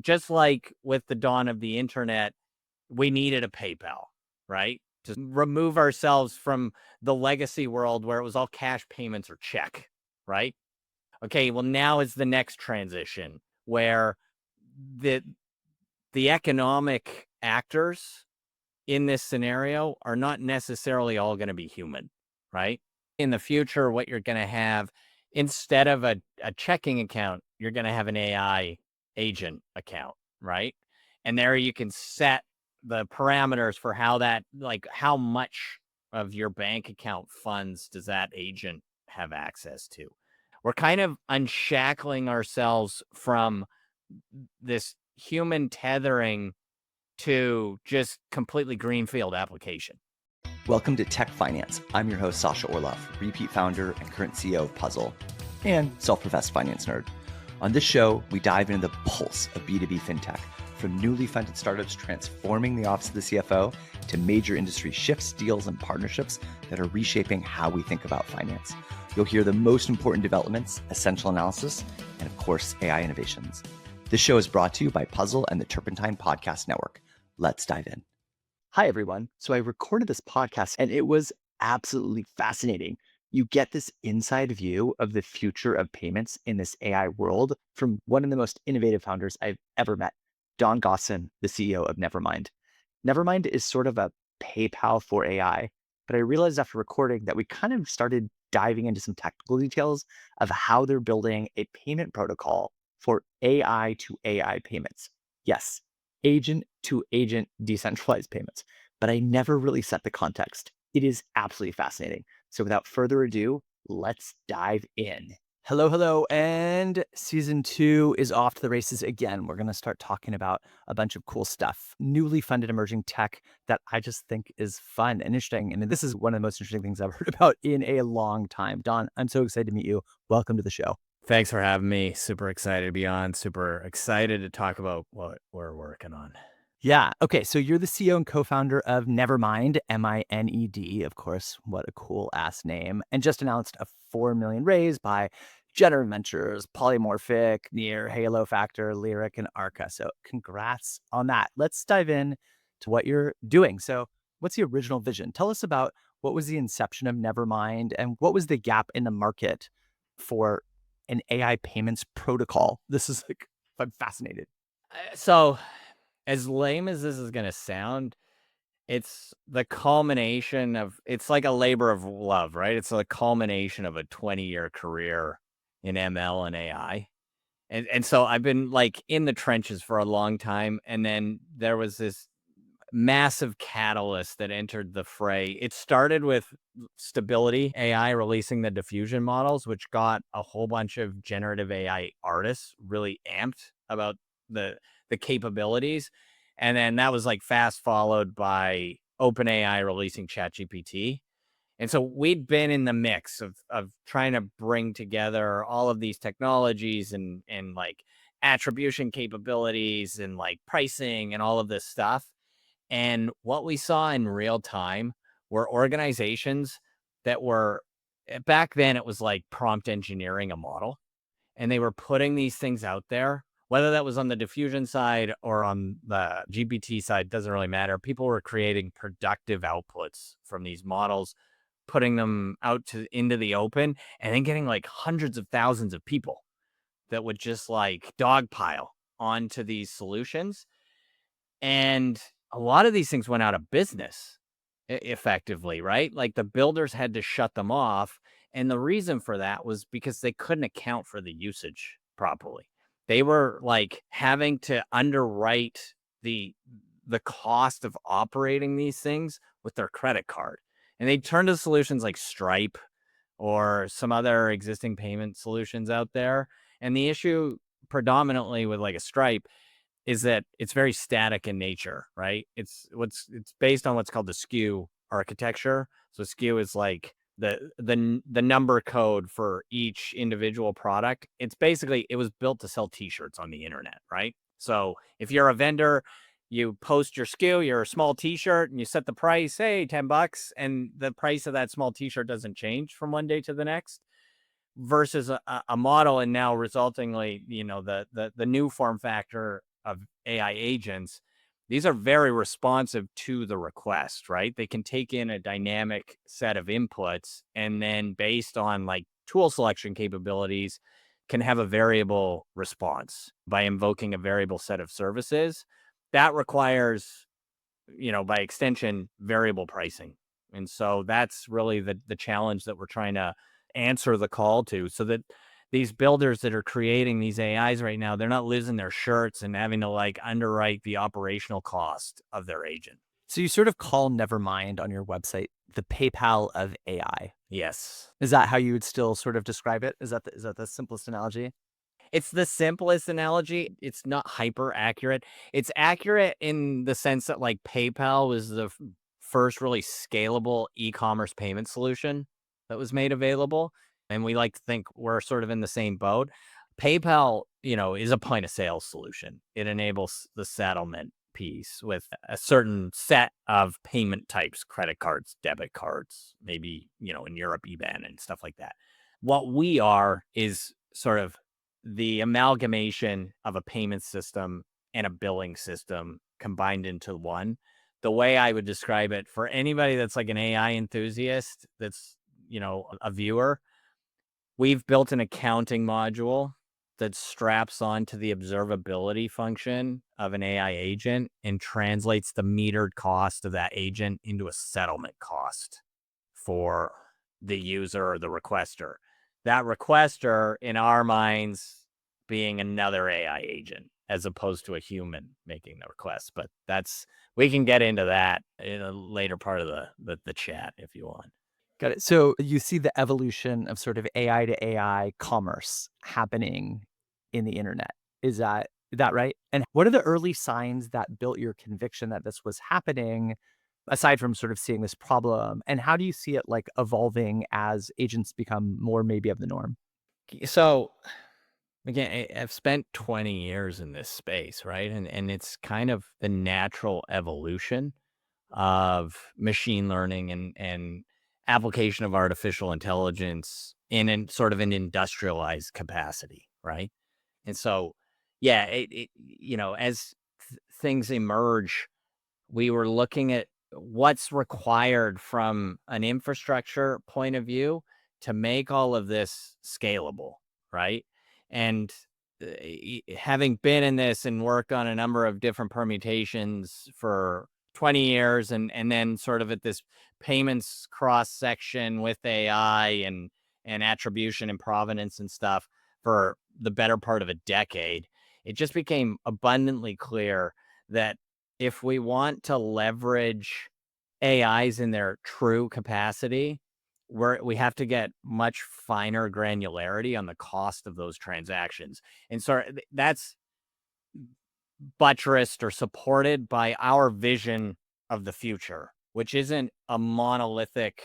Just like with the dawn of the internet, we needed a PayPal, right? To remove ourselves from the legacy world where it was all cash payments or check, right? Okay, well now is the next transition where the the economic actors in this scenario are not necessarily all going to be human, right? In the future, what you're going to have instead of a checking account, you're going to have an AI agent account, right? And there you can set the parameters for how that, like, how much of your bank account funds does that agent have access to? We're kind of unshackling ourselves from this human tethering to just completely greenfield application. Welcome to Tech Finance. I'm your host, Sasha Orloff, repeat founder and current CEO of Puzzle, and self-professed finance nerd. On this show, we dive into the pulse of B2B fintech, from newly funded startups transforming the office of the CFO to major industry shifts, deals, and partnerships that are reshaping how we think about finance. You'll hear the most important developments, essential analysis, and of course, AI innovations. This show is brought to you by Puzzle and the Turpentine Podcast Network. Let's dive in. Hi, everyone. So I recorded this podcast and it was absolutely fascinating. You get this inside view of the future of payments in this AI world from one of the most innovative founders I've ever met, Don Gossen, the CEO of Nevermind. Nevermind is sort of a PayPal for AI, but I realized after recording that we kind of started diving into some technical details of how they're building a payment protocol for AI to AI payments. Yes, agent to agent decentralized payments, but I never really set the context. It is absolutely fascinating. So without further ado, let's dive in. Hello, and season 2 is off to the races again. We're going to start talking about a bunch of cool stuff, newly funded emerging tech that I just think is fun and interesting. And this is one of the most interesting things I've heard about in a long time. Don, I'm so excited to meet you. Welcome to the show. Thanks for having me. Super excited to be on. Super excited to talk about what we're working on. Yeah. Okay. So you're the CEO and co-founder of Nevermind, Mined. Of course, what a cool ass name. And just announced a 4 million raise by Generative Ventures, Polymorphic, Near, Halo Factor, Lyric, and Arca. So congrats on that. Let's dive in to what you're doing. So what's the original vision? Tell us about what was the inception of Nevermind and what was the gap in the market for an AI payments protocol? This is like, I'm fascinated. So, as lame as this is going to sound, it's the culmination of, it's like a labor of love, right? It's a culmination of a 20-year career in ML and AI. And so I've been like in the trenches for a long time. And then there was this massive catalyst that entered the fray. It started with Stability AI releasing the diffusion models, which got a whole bunch of generative AI artists really amped about the the capabilities. And then that was like fast followed by OpenAI releasing ChatGPT. And so we'd been in the mix of trying to bring together all of these technologies and like attribution capabilities and like pricing and all of this stuff. And what we saw in real time were organizations that were, back then it was like prompt engineering a model, and they were putting these things out there, whether that was on the diffusion side or on the GPT side, doesn't really matter. People were creating productive outputs from these models, putting them out to into the open, and then getting like hundreds of thousands of people that would just like dogpile onto these solutions. And a lot of these things went out of business effectively, right? Like the builders had to shut them off. And the reason for that was because they couldn't account for the usage properly. They were like having to underwrite the the cost of operating these things with their credit card. And they turned to solutions like Stripe or some other existing payment solutions out there. And the issue predominantly with like a Stripe is that it's very static in nature, right? It's based on what's called the SKU architecture. So SKU is like the number code for each individual product. It's basically, it was built to sell t-shirts on the internet, right? So if you're a vendor, you post your SKU, you're a small t-shirt, and you set the price, hey, $10, and the price of that small t-shirt doesn't change from one day to the next, versus a model. And now resultingly, the new form factor of AI agents, these are very responsive to the request, right? They can take in a dynamic set of inputs and then based on like tool selection capabilities can have a variable response by invoking a variable set of services. That requires, by extension, variable pricing. And so that's really the challenge that we're trying to answer the call to, so that these builders that are creating these AIs right now, they're not losing their shirts and having to like underwrite the operational cost of their agent. So you sort of call Nevermind on your website the PayPal of AI. Yes. Is that how you would still sort of describe it? Is that the simplest analogy? It's the simplest analogy. It's not hyper accurate. It's accurate in the sense that like PayPal was the first really scalable e-commerce payment solution that was made available. And we like to think we're sort of in the same boat. PayPal, is a point of sale solution. It enables the settlement piece with a certain set of payment types, credit cards, debit cards, maybe, in Europe, IBAN and stuff like that. What we are is sort of the amalgamation of a payment system and a billing system combined into one. The way I would describe it for anybody that's like an AI enthusiast, that's, a viewer, we've built an accounting module that straps onto the observability function of an AI agent and translates the metered cost of that agent into a settlement cost for the user or the requester. That requester, in our minds, being another AI agent as opposed to a human making the request. But we can get into that in a later part of the chat if you want. Got it. So you see the evolution of sort of AI to AI commerce happening in the internet. Is that right? And what are the early signs that built your conviction that this was happening, aside from sort of seeing this problem? And how do you see it like evolving as agents become more maybe of the norm? So again, I've spent 20 years in this space, right? And it's kind of the natural evolution of machine learning and application of artificial intelligence in sort of an industrialized capacity, right? And so, yeah, as things emerge, we were looking at what's required from an infrastructure point of view to make all of this scalable, right? And having been in this and worked on a number of different permutations for 20 years and then sort of at this payments cross section with AI and attribution and provenance and stuff for the better part of a decade, it just became abundantly clear that if we want to leverage AIs in their true capacity, we have to get much finer granularity on the cost of those transactions. And so that's buttressed or supported by our vision of the future, which isn't a monolithic,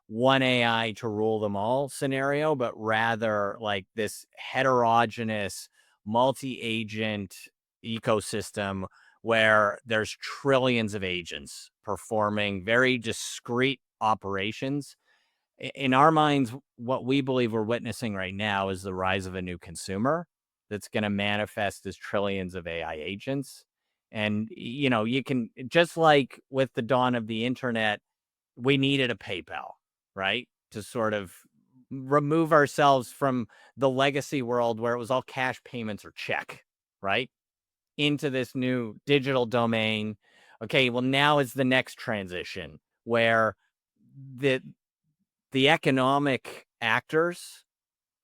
one AI to rule them all scenario, but rather like this heterogeneous multi-agent ecosystem where there's trillions of agents performing very discrete operations. In our minds, what we believe we're witnessing right now is the rise of a new consumer that's going to manifest as trillions of AI agents. And, you can, just like with the dawn of the internet, we needed a PayPal, right? To sort of remove ourselves from the legacy world where it was all cash payments or check, right? Into this new digital domain. Okay, well, now is the next transition where the the economic actors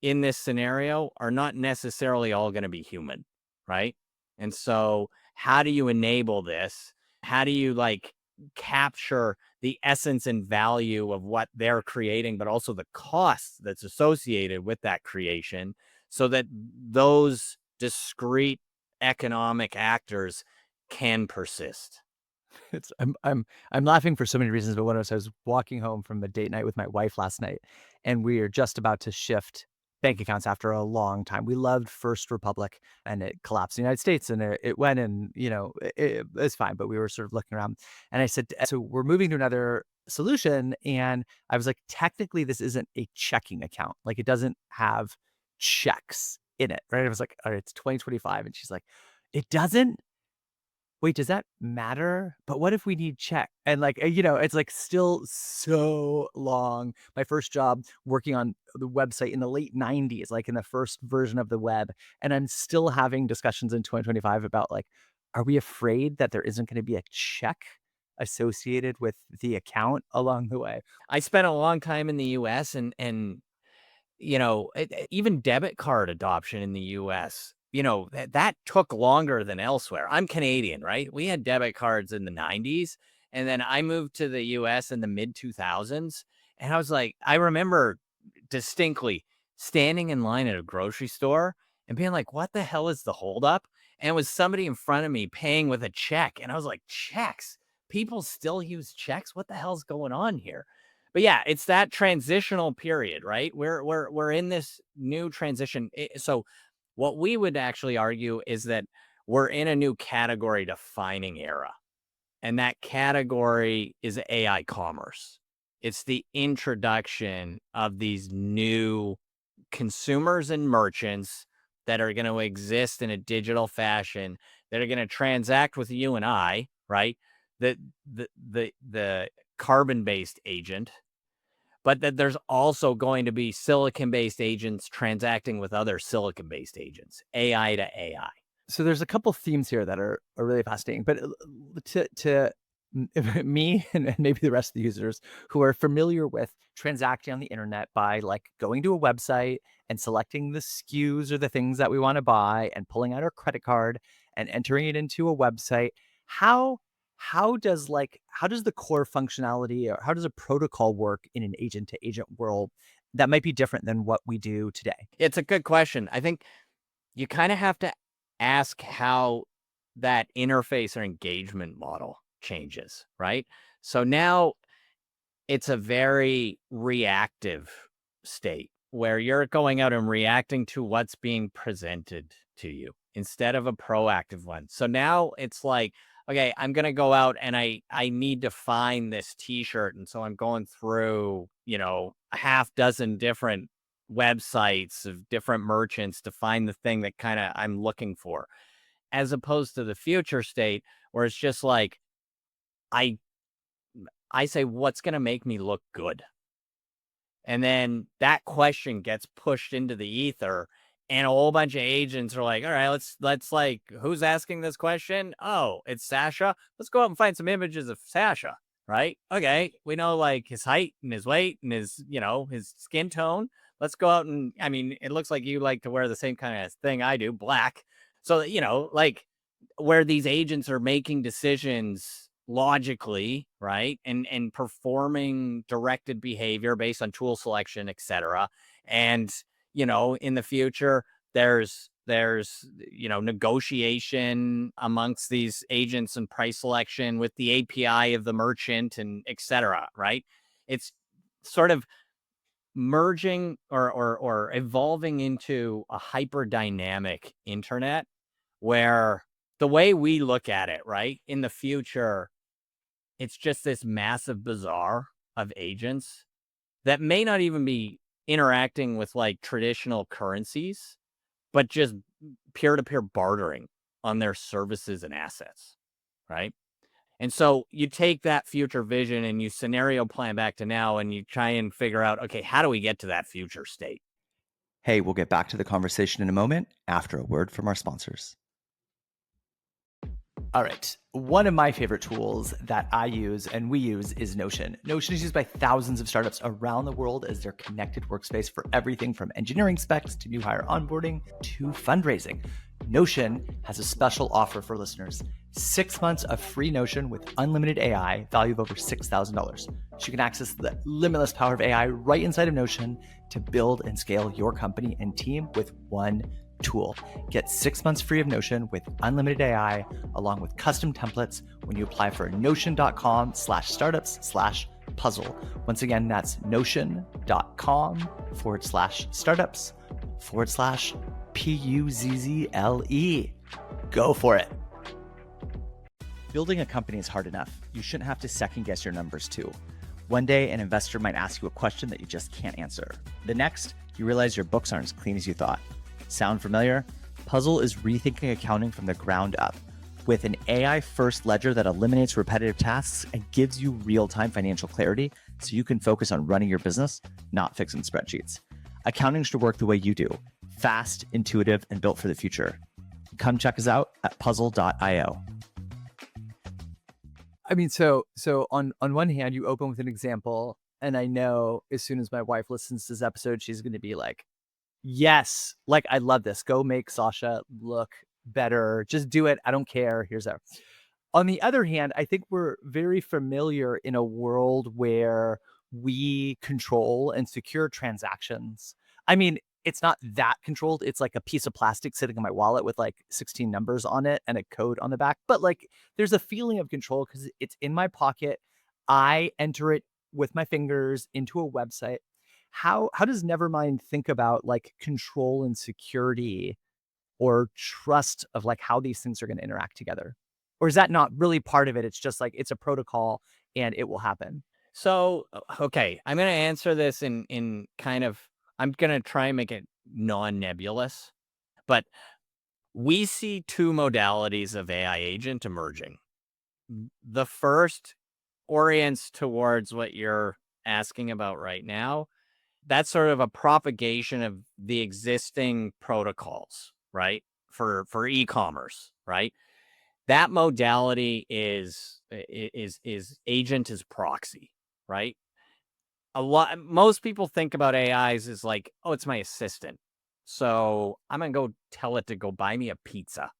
in this scenario are not necessarily all going to be human, right? And so, how do you enable this? How do you like capture the essence and value of what they're creating, but also the cost that's associated with that creation so that those discrete economic actors can persist? I'm laughing for so many reasons, but one of us, I was walking home from a date night with my wife last night, and we are just about to shift bank accounts after a long time. We loved First Republic, and it collapsed in the United States, and it went, and it's fine. But we were sort of looking around, and I said, "So we're moving to another solution," and I was like, "Technically, this isn't a checking account. Like, it doesn't have checks in it, right?" I was like, "All right, it's 2025," and she's like, It doesn't? Wait, does that matter? But what if we need check? And like, it's like still so long. My first job working on the website in the late 90s, like in the first version of the web. And I'm still having discussions in 2025 about like, are we afraid that there isn't going to be a check associated with the account along the way? I spent a long time in the US and even debit card adoption in the US, that took longer than elsewhere. I'm Canadian, right? We had debit cards in the 90s, and then I moved to the US in the mid 2000s, and I was like, I remember distinctly standing in line at a grocery store and being like, "What the hell is the holdup?" And it was somebody in front of me paying with a check, and I was like, "Checks? People still use checks? What the hell's going on here?" But yeah, it's that transitional period, right? We're in this new transition. So what we would actually argue is that we're in a new category defining era. And that category is AI commerce. It's the introduction of these new consumers and merchants that are going to exist in a digital fashion, that are going to transact with you and I, right? The carbon-based agent, but that there's also going to be silicon-based agents transacting with other silicon-based agents, AI to AI. So there's a couple themes here that are really fascinating, but to me and maybe the rest of the users who are familiar with transacting on the internet by like going to a website and selecting the SKUs or the things that we want to buy and pulling out our credit card and entering it into a website, how does the core functionality or how does a protocol work in an agent to agent world that might be different than what we do today? It's a good question. I think you kind of have to ask how that interface or engagement model changes, right? So now it's a very reactive state where you're going out and reacting to what's being presented to you instead of a proactive one. So now it's like, okay, I'm going to go out and I need to find this t-shirt. And so I'm going through, a half dozen different websites of different merchants to find the thing that kind of I'm looking for, as opposed to the future state where it's just like, I say, what's going to make me look good? And then that question gets pushed into the ether, and a whole bunch of agents are like, all right, let's like, who's asking this question? Oh, it's Sasha. Let's go out and find some images of Sasha, right? Okay, we know like his height and his weight and his, his skin tone. Let's go out and, I mean, it looks like you like to wear the same kind of thing I do, black. So, like where these agents are making decisions logically, right? And performing directed behavior based on tool selection, etc. And, in the future, there's negotiation amongst these agents and price selection with the API of the merchant and etc. Right? It's sort of merging or evolving into a hyper dynamic internet where the way we look at it, right, in the future, it's just this massive bazaar of agents that may not even be interacting with like traditional currencies, but just peer-to-peer bartering on their services and assets, right? And so you take that future vision and you scenario plan back to now and you try and figure out, okay, how do we get to that future state? Hey, we'll get back to the conversation in a moment after a word from our sponsors. All right. One of my favorite tools that I use and we use is Notion. Notion is used by thousands of startups around the world as their connected workspace for everything from engineering specs to new hire onboarding to fundraising. Notion has a special offer for listeners. 6 months of free Notion with unlimited AI, value of over $6,000. So you can access the limitless power of AI right inside of Notion to build and scale your company and team with one tool. Get 6 months free of Notion with unlimited AI, along with custom templates when you apply for notion.com/startups/puzzle. Once again, that's notion.com/startups/puzzle. Go for it. Building a company is hard enough. You shouldn't have to second guess your numbers too. One day, an investor might ask you a question that you just can't answer. The next, you realize your books aren't as clean as you thought. Sound familiar? Puzzle is rethinking accounting from the ground up with an AI-first ledger that eliminates repetitive tasks and gives you real-time financial clarity so you can focus on running your business, not fixing spreadsheets. Accounting should work the way you do, fast, intuitive, and built for the future. Come check us out at puzzle.io. I mean, so on one hand, you open with an example, and I know as soon as my wife listens to this episode, she's going to be like, yes, like, I love this. Go make Sasha look better. Just do it. I don't care. Here's our. On the other hand, I think we're very familiar in a world where we control and secure transactions. I mean, it's not that controlled. It's like a piece of plastic sitting in my wallet with like 16 numbers on it and a code on the back. But like, there's a feeling of control because it's in my pocket. I enter it with my fingers into a website. How does Nevermind think about like control and security or trust of like how these things are going to interact together? Or is that not really part of it? It's just like it's a protocol and it will happen. So, okay, I'm going to answer this in kind of, I'm going to try and make it non-nebulous, but we see two modalities of AI agent emerging. The first orients towards what you're asking about right now. That's sort of a propagation of the existing protocols, right? For e-commerce, right? That modality is agent as proxy, right? Most people think about AIs as like, oh, it's my assistant. So I'm gonna go tell it to go buy me a pizza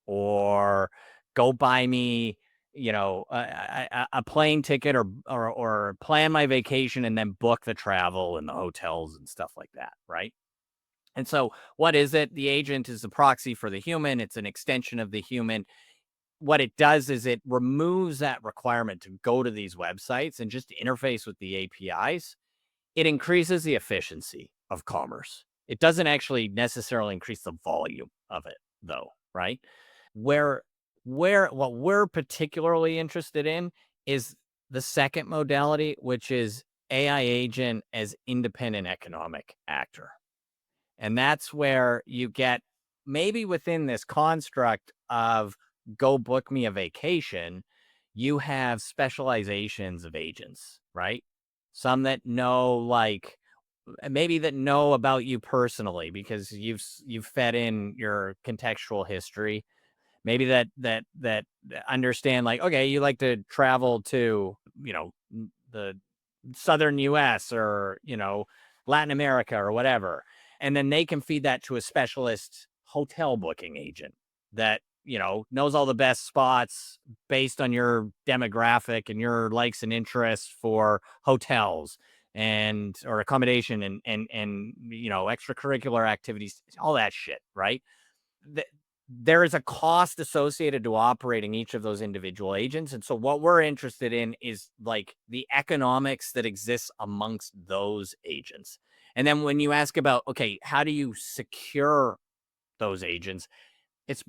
or go buy me, a plane ticket or plan my vacation and then book the travel and the hotels and stuff like that, right? And so what is it? The agent is a proxy for the human. It's an extension of the human. What it does is it removes that requirement to go to these websites and just interface with the APIs. It increases the efficiency of commerce. It doesn't actually necessarily increase the volume of it, though, right? Where what we're particularly interested in is the second modality, which is AI agent as independent economic actor. And that's where you get maybe within this construct of go book me a vacation, you have specializations of agents, right? Some that know maybe that know about you personally because you've fed in your contextual history. Maybe that understand like, okay, you like to travel to, the southern US or, Latin America or whatever. And then they can feed that to a specialist hotel booking agent that, knows all the best spots based on your demographic and your likes and interests for hotels and or accommodation and extracurricular activities, all that shit, right? There is a cost associated to operating each of those individual agents. And so what we're interested in is like the economics that exists amongst those agents. And then when you ask about, okay, how do you secure those agents? It's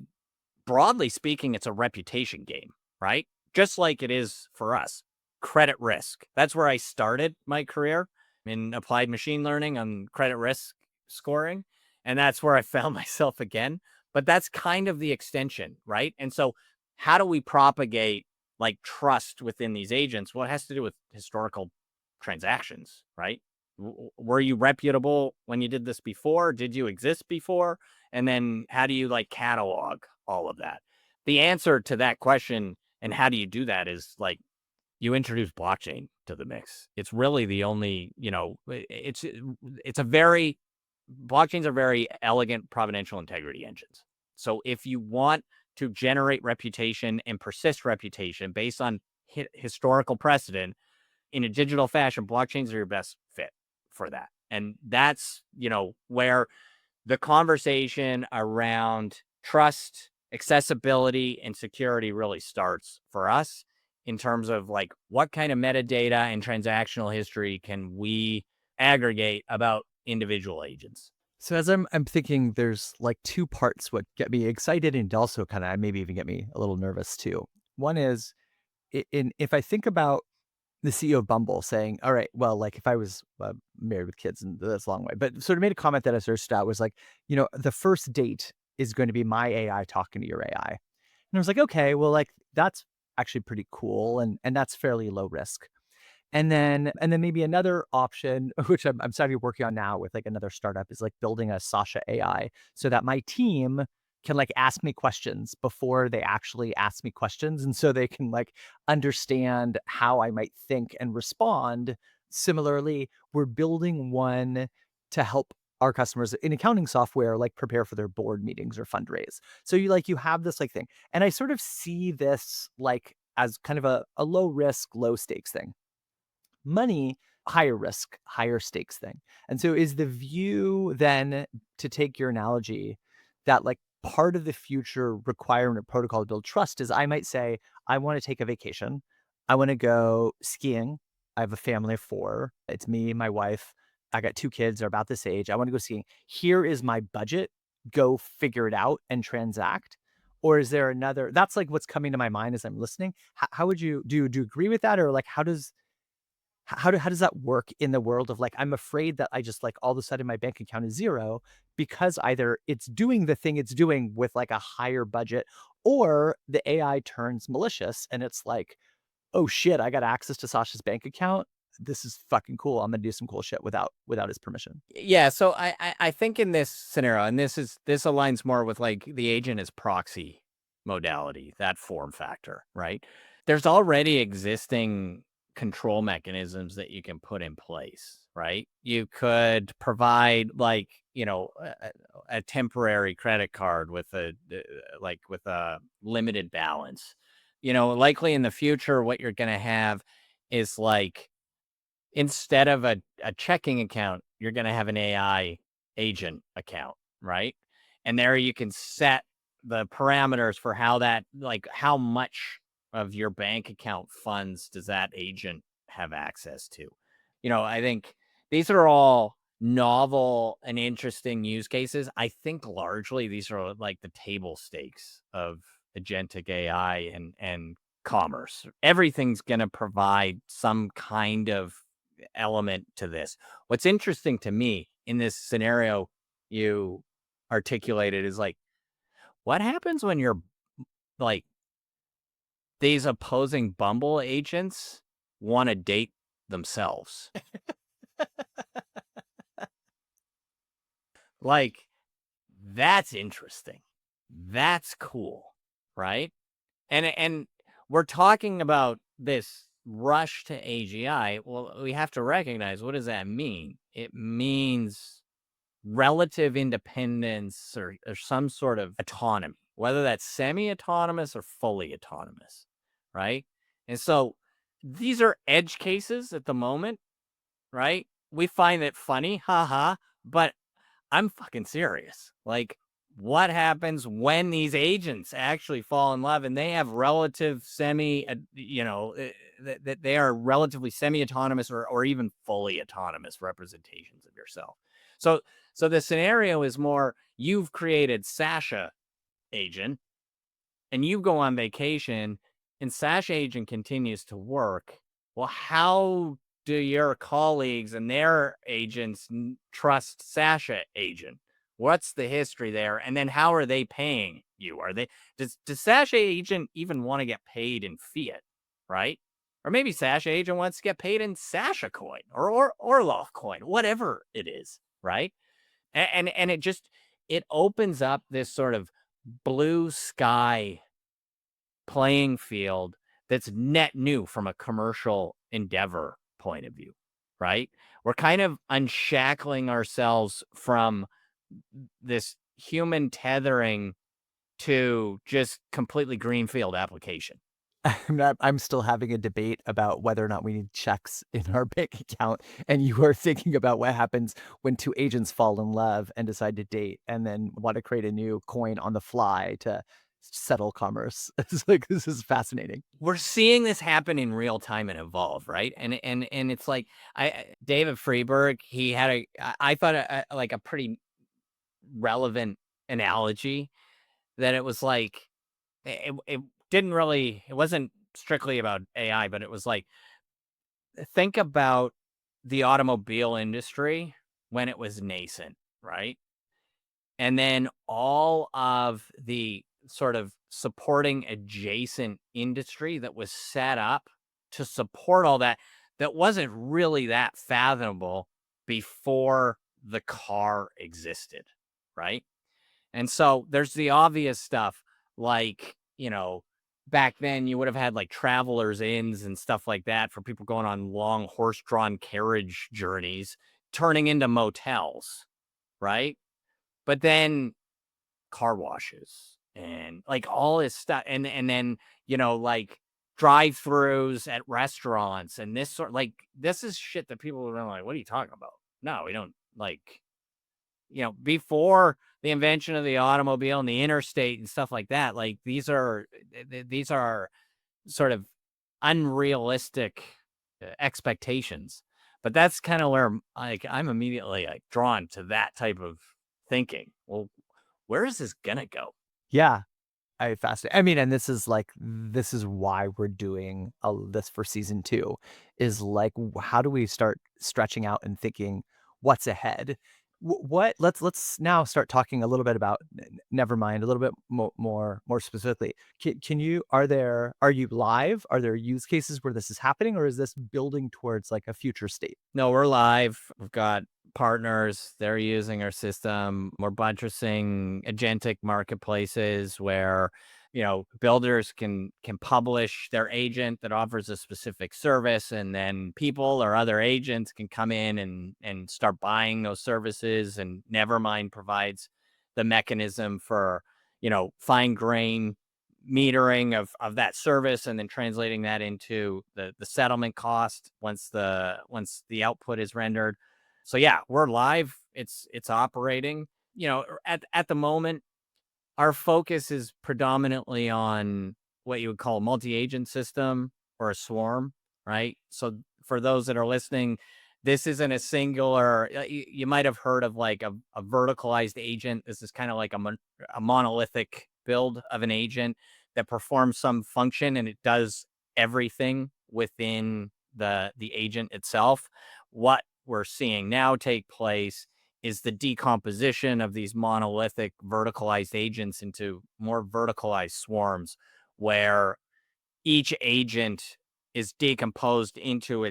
broadly speaking, it's a reputation game, right? Just like it is for us. Credit risk. That's where I started my career in applied machine learning on credit risk scoring. And that's where I found myself again. But that's kind of the extension, right? And so how do we propagate like trust within these agents? Well, it has to do with historical transactions, right? Were you reputable when you did this before? Did you exist before? And then how do you like catalog all of that? The answer to that question and how do you do that is like you introduce blockchain to the mix. It's really the only, it's a very blockchains are very elegant provenential integrity engines. So if you want to generate reputation and persist reputation based on historical precedent in a digital fashion, blockchains are your best fit for that. And that's, where the conversation around trust, accessibility, and security really starts for us in terms of like what kind of metadata and transactional history can we aggregate about individual agents. So as I'm thinking, there's like two parts what get me excited and also kind of maybe even get me a little nervous too. One is if I think about the CEO of Bumble saying, all right, well, like if I was married with kids and that's a long way, but sort of made a comment that I searched out was like, the first date is going to be my AI talking to your AI. And I was like, okay, well, like that's actually pretty cool, and that's fairly low risk. And then maybe another option, which I'm starting working on now with like another startup, is like building a Sasha AI so that my team can like ask me questions before they actually ask me questions. And so they can like understand how I might think and respond. Similarly, we're building one to help our customers in accounting software like prepare for their board meetings or fundraise. So you have this like thing. And I sort of see this like as kind of a low risk, low stakes thing. Money, higher risk, higher stakes thing. And so is the view then, to take your analogy, that like part of the future requirement of protocol to build trust is I might say, I want to take a vacation. I want to go skiing. I have a family of four. It's me, my wife. I got two kids, they're about this age. I want to go skiing. Here is my budget. Go figure it out and transact. Or is there another? That's like what's coming to my mind as I'm listening. How would you do you agree with that? Or like how does that work in the world of like, I'm afraid that I just like all of a sudden my bank account is zero because either it's doing the thing it's doing with like a higher budget, or the AI turns malicious and it's like, oh shit, I got access to Sasha's bank account. This is fucking cool. I'm gonna do some cool shit without his permission. Yeah, so I think in this scenario, and this aligns more with like the agent as proxy modality, that form factor, right? There's already existing control mechanisms that you can put in place, right? You could provide like, a temporary credit card with with a limited balance. Likely in the future, what you're gonna have is like, instead of a checking account, you're going to have an AI agent account, right? And there you can set the parameters for how much of your bank account funds does that agent have access to. I think these are all novel and interesting use cases. I think largely these are like the table stakes of agentic AI and commerce. Everything's going to provide some kind of element to this. What's interesting to me in this scenario you articulated is like, what happens when you're like, these opposing Bumble agents want to date themselves? Like, that's interesting. That's cool, right? And we're talking about this rush to AGI. Well, we have to recognize, what does that mean? It means relative independence, or some sort of autonomy, whether that's semi-autonomous or fully autonomous, right? And so these are edge cases at the moment, right? We find it funny, haha, but I'm fucking serious. Like, what happens when these agents actually fall in love and they have relative that they are relatively semi-autonomous, or even fully autonomous representations of yourself? So, so the scenario is more, you've created Sasha agent and you go on vacation and Sasha agent continues to work. Well, how do your colleagues and their agents trust Sasha agent? What's the history there? And then how are they paying you? Does Sasha agent even want to get paid in fiat, right? Or maybe Sasha agent wants to get paid in Sasha coin, or Orloff coin, whatever it is, right? And it opens up this sort of blue sky playing field that's net new from a commercial endeavor point of view, right? We're kind of unshackling ourselves from this human tethering to just completely greenfield application. I'm still having a debate about whether or not we need checks in our bank account, and you are thinking about what happens when two agents fall in love and decide to date and then want to create a new coin on the fly to settle commerce. It's like, this is fascinating. We're seeing this happen in real time and evolve, right? And it's like, David Freeberg, he had I thought like a pretty relevant analogy, that it was like, it didn't really, it wasn't strictly about AI, but it was like, think about the automobile industry when it was nascent, right? and then all of the sort of supporting adjacent industry that was set up to support all that, that wasn't really that fathomable before the car existed, right? And so there's the obvious stuff like, back then you would have had like travelers inns and stuff like that for people going on long horse-drawn carriage journeys turning into motels, right? But then car washes and like all this stuff and then, like drive-throughs at restaurants and this sort like this is shit that people are like, what are you talking about? No, we don't like before the invention of the automobile and the interstate and stuff like that, like these are sort of unrealistic expectations. But that's kind of where like I'm immediately like drawn to that type of thinking. Well, where is this gonna go? Yeah. I fascinating. I mean, and this is why we're doing this for season 2 is like, how do we start stretching out and thinking what's ahead? What let's now start talking a little bit about Nevermind a little bit more specifically. Can you are you live? Are there use cases where this is happening, or is this building towards like a future state? No, we're live. We've got partners. They're using our system. We're buttressing agentic marketplaces where, builders can publish their agent that offers a specific service, and then people or other agents can come in and start buying those services. And Nevermind provides the mechanism for, fine grain metering of that service and then translating that into the settlement cost once the output is rendered. So yeah, we're live. It's operating. At the moment, our focus is predominantly on what you would call a multi-agent system or a swarm, right? So for those that are listening, this isn't a singular. You might have heard of like a verticalized agent. This is kind of like a monolithic build of an agent that performs some function and it does everything within the agent itself. What we're seeing now take place is the decomposition of these monolithic verticalized agents into more verticalized swarms where each agent is decomposed into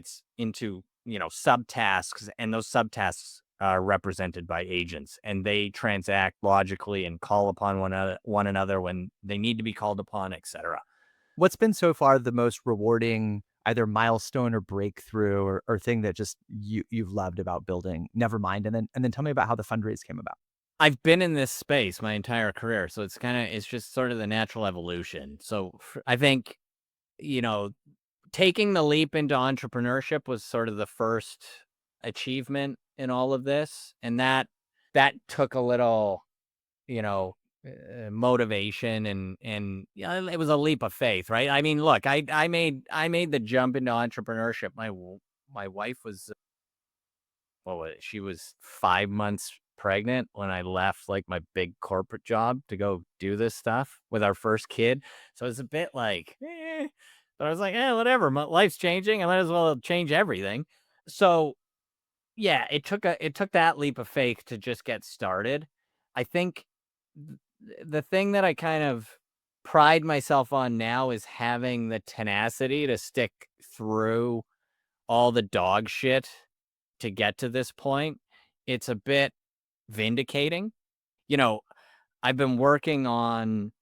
subtasks, and those subtasks are represented by agents, and they transact logically and call upon one another when they need to be called upon, etc. What's been so far the most rewarding either milestone or breakthrough or thing that just you've loved about building Nevermind? And then tell me about how the fundraise came about. I've been in this space my entire career, so it's just sort of the natural evolution. So I think, you know taking the leap into entrepreneurship was sort of the first achievement in all of this, and that took a little, you know, motivation and it was a leap of faith, right? I mean, look, I made the jump into entrepreneurship. My wife was she was 5 months pregnant when I left like my big corporate job to go do this stuff with our first kid. So it's a bit like, but I was like, whatever. My life's changing. I might as well change everything. So yeah, it took that leap of faith to just get started. I think the thing that I kind of pride myself on now is having the tenacity to stick through all the dog shit to get to this point. It's a bit vindicating. You know, I've been working on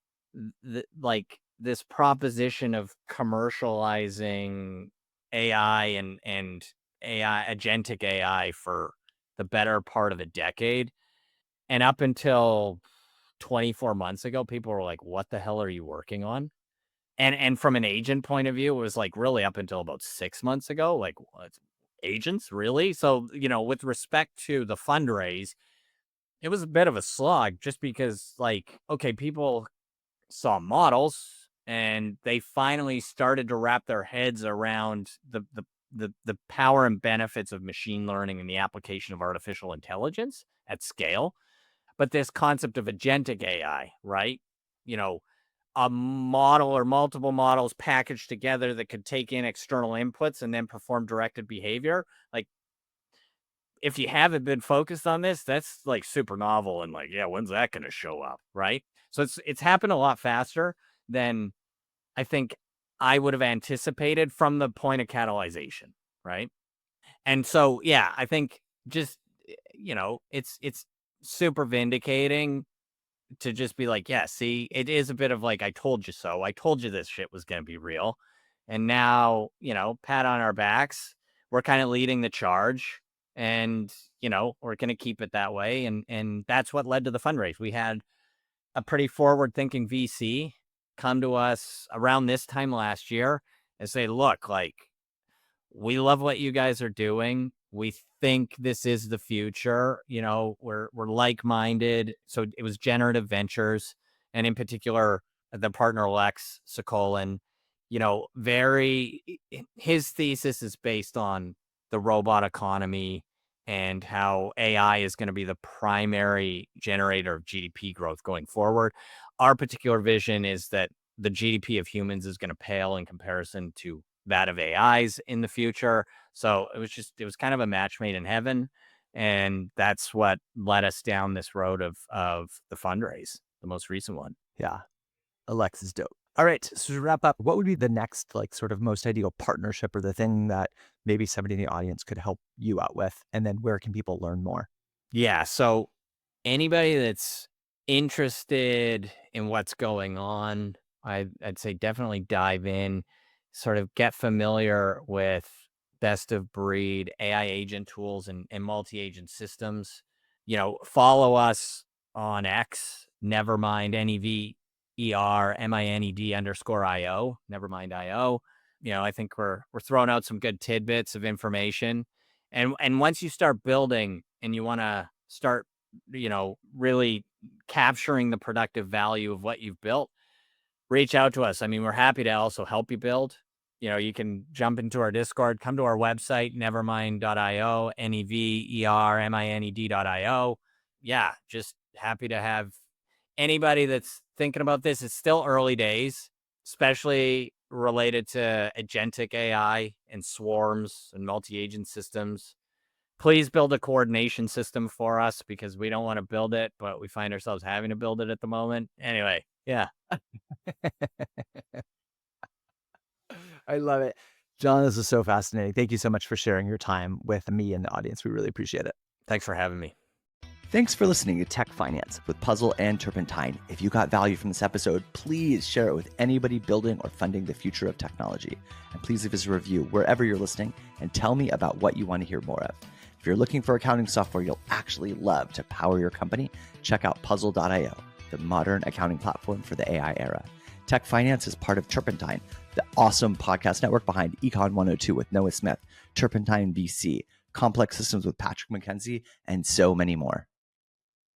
this proposition of commercializing AI and AI agentic AI for the better part of a decade. And up until 24 months ago, people were like, "What the hell are you working on?" And from an agent point of view, it was like really up until about 6 months ago, like, what? Agents, really? So, with respect to the fundraise, it was a bit of a slog just because, like, okay, people saw models and they finally started to wrap their heads around the power and benefits of machine learning and the application of artificial intelligence at scale. But this concept of agentic AI, right? You know, a model or multiple models packaged together that could take in external inputs and then perform directed behavior. Like if you haven't been focused on this, that's like super novel and like, yeah, when's that going to show up? Right. So it's happened a lot faster than I think I would have anticipated from the point of catalyzation. Right. And so, yeah, I think just, it's super vindicating to just be like, yeah, see, it is a bit of like, I told you so. I told you this shit was going to be real. And now, pat on our backs. We're kind of leading the charge and, we're going to keep it that way. And that's what led to the fundraise. We had a pretty forward thinking VC come to us around this time last year and say, look, like, we love what you guys are doing. We think this is the future. We're like-minded. So it was Generative Ventures, and in particular, the partner Lex Sokolin. His thesis is based on the robot economy and how AI is going to be the primary generator of GDP growth going forward. Our particular vision is that the GDP of humans is going to pale in comparison to that of AIs in the future. So it was kind of a match made in heaven. And that's what led us down this road of the fundraise, the most recent one. Yeah. Alex is dope. All right. So to wrap up, what would be the next like sort of most ideal partnership or the thing that maybe somebody in the audience could help you out with? And then where can people learn more? Yeah. So anybody that's interested in what's going on, I'd say definitely dive in, sort of get familiar with best of breed AI agent tools and multi-agent systems. Follow us on X, Nevermind, NEVERMINED_IO, Nevermind.io. I think we're throwing out some good tidbits of information. And once you start building and you want to start, really capturing the productive value of what you've built, reach out to us. I mean, we're happy to also help you build. You can jump into our Discord, come to our website, nevermind.io, NEVERMINED.io. Yeah, just happy to have anybody that's thinking about this. It's still early days, especially related to agentic AI and swarms and multi-agent systems. Please build a coordination system for us because we don't want to build it, but we find ourselves having to build it at the moment. Anyway, yeah. I love it. John, this is so fascinating. Thank you so much for sharing your time with me and the audience. We really appreciate it. Thanks for having me. Thanks for listening to Tech Finance with Puzzle and Turpentine. If you got value from this episode, please share it with anybody building or funding the future of technology. And please leave us a review wherever you're listening and tell me about what you want to hear more of. If you're looking for accounting software you'll actually love to power your company, check out Puzzle.io, the modern accounting platform for the AI era. Tech Finance is part of Turpentine, the awesome podcast network behind Econ 102 with Noah Smith, Turpentine VC, Complex Systems with Patrick McKenzie, and so many more.